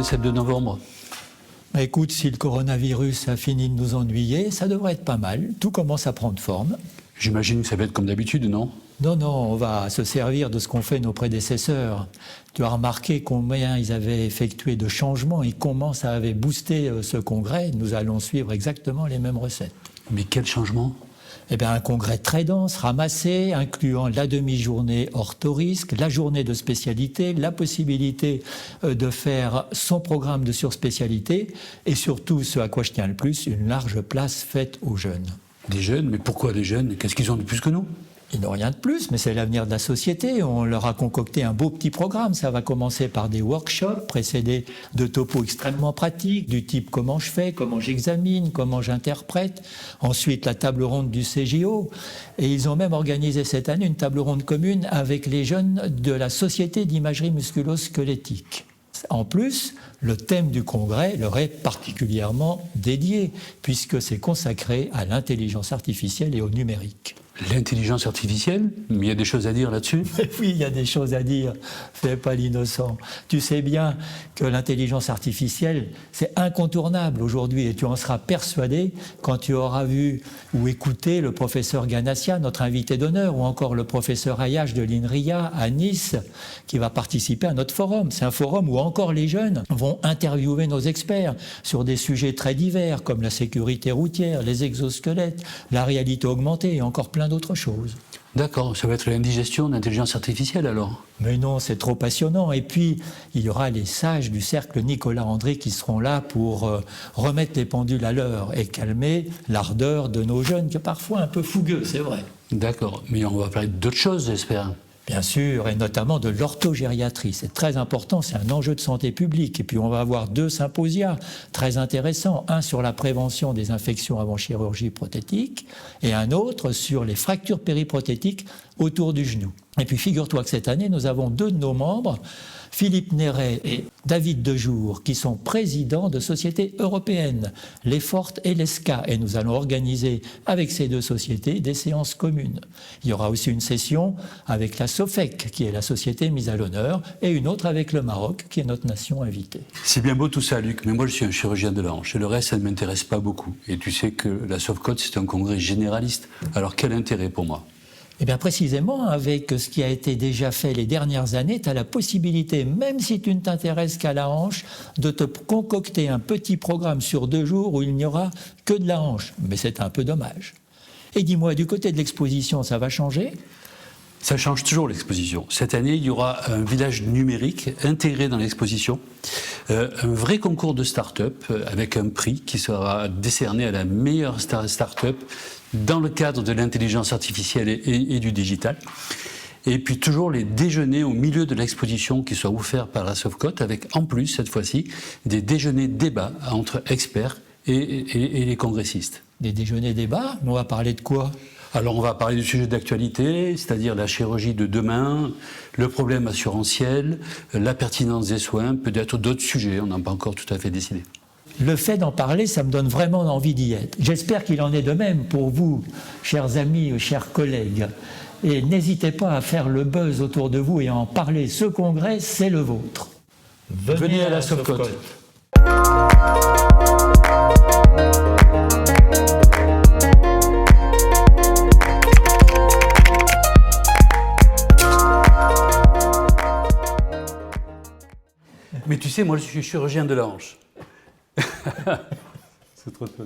concept de novembre? Écoute, si le coronavirus a fini de nous ennuyer, ça devrait être pas mal. Tout commence à prendre forme. J'imagine que ça va être comme d'habitude, non? Non, on va se servir de ce qu'ont fait nos prédécesseurs. Tu as remarqué combien ils avaient effectué de changements et comment ça avait boosté ce congrès. Nous allons suivre exactement les mêmes recettes. Mais quel changement? Eh bien, un congrès très dense, ramassé, incluant la demi-journée ortho-risque, la journée de spécialité, la possibilité de faire son programme de surspécialité et surtout, ce à quoi je tiens le plus, une large place faite aux jeunes. Des jeunes? Mais pourquoi des jeunes? Qu'est-ce qu'ils ont de plus que nous? Ils n'ont rien de plus, mais c'est l'avenir de la société. On leur a concocté un beau petit programme. Ça va commencer par des workshops précédés de topos extrêmement pratiques, du type comment je fais, comment j'examine, comment j'interprète. Ensuite, la table ronde du CJO. Et ils ont même organisé cette année une table ronde commune avec les jeunes de la Société d'imagerie musculo-squelettique. En plus, le thème du congrès leur est particulièrement dédié, puisque c'est consacré à l'intelligence artificielle et au numérique. L'intelligence artificielle? Mais il y a des choses à dire là-dessus? Oui, il y a des choses à dire. Fais pas l'innocent. Tu sais bien que l'intelligence artificielle, c'est incontournable aujourd'hui et tu en seras persuadé quand tu auras vu ou écouté le professeur Ganassia, notre invité d'honneur, ou encore le professeur Ayache de l'INRIA à Nice, qui va participer à notre forum. C'est un forum où encore les jeunes vont interviewer nos experts sur des sujets très divers comme la sécurité routière, les exosquelettes, la réalité augmentée et encore plein d'autres choses. D'accord, ça va être l'indigestion d'intelligence artificielle alors? Mais non, c'est trop passionnant. Et puis, il y aura les sages du cercle Nicolas André qui seront là pour remettre les pendules à l'heure et calmer l'ardeur de nos jeunes, qui est parfois un peu fougueux, c'est vrai. D'accord, mais on va parler d'autres choses, j'espère. Bien sûr, et notamment de l'orthogériatrie. C'est très important, c'est un enjeu de santé publique. Et puis on va avoir 2 symposia très intéressants. Un sur la prévention des infections avant chirurgie prothétique et un autre sur les fractures périprothétiques autour du genou. Et puis figure-toi que cette année, nous avons 2 de nos membres, Philippe Néret et David Dejour, qui sont présidents de sociétés européennes, l'EFORT et l'ESCA. Et nous allons organiser avec ces 2 sociétés des séances communes. Il y aura aussi une session avec la SOFEC, qui est la société mise à l'honneur, et une autre avec le Maroc, qui est notre nation invitée. C'est bien beau tout ça, Luc, mais moi je suis un chirurgien de la hanche. Et le reste, ça ne m'intéresse pas beaucoup. Et tu sais que la SOFCOT, c'est un congrès généraliste. Alors quel intérêt pour moi? Eh bien précisément, avec ce qui a été déjà fait les dernières années, tu as la possibilité, même si tu ne t'intéresses qu'à la hanche, de te concocter un petit programme sur 2 jours où il n'y aura que de la hanche. Mais c'est un peu dommage. Et dis-moi, du côté de l'exposition, ça va changer ? Ça change toujours l'exposition. Cette année, il y aura un village numérique intégré dans l'exposition, un vrai concours de start-up avec un prix qui sera décerné à la meilleure start-up dans le cadre de l'intelligence artificielle et du digital. Et puis toujours les déjeuners au milieu de l'exposition qui soient offerts par la SOFCOT avec en plus, cette fois-ci, des déjeuners débats entre experts et les congressistes. Des déjeuners débats? On va parler de quoi? Alors on va parler du sujet d'actualité, c'est-à-dire la chirurgie de demain, le problème assurantiel, la pertinence des soins, peut-être d'autres sujets, on n'a pas encore tout à fait décidé. Le fait d'en parler, ça me donne vraiment envie d'y être. J'espère qu'il en est de même pour vous, chers amis, chers collègues. Et n'hésitez pas à faire le buzz autour de vous et à en parler. Ce congrès, c'est le vôtre. Venez à la SOFCOT. Mais tu sais, moi je suis chirurgien de la hanche. C'est trop tôt.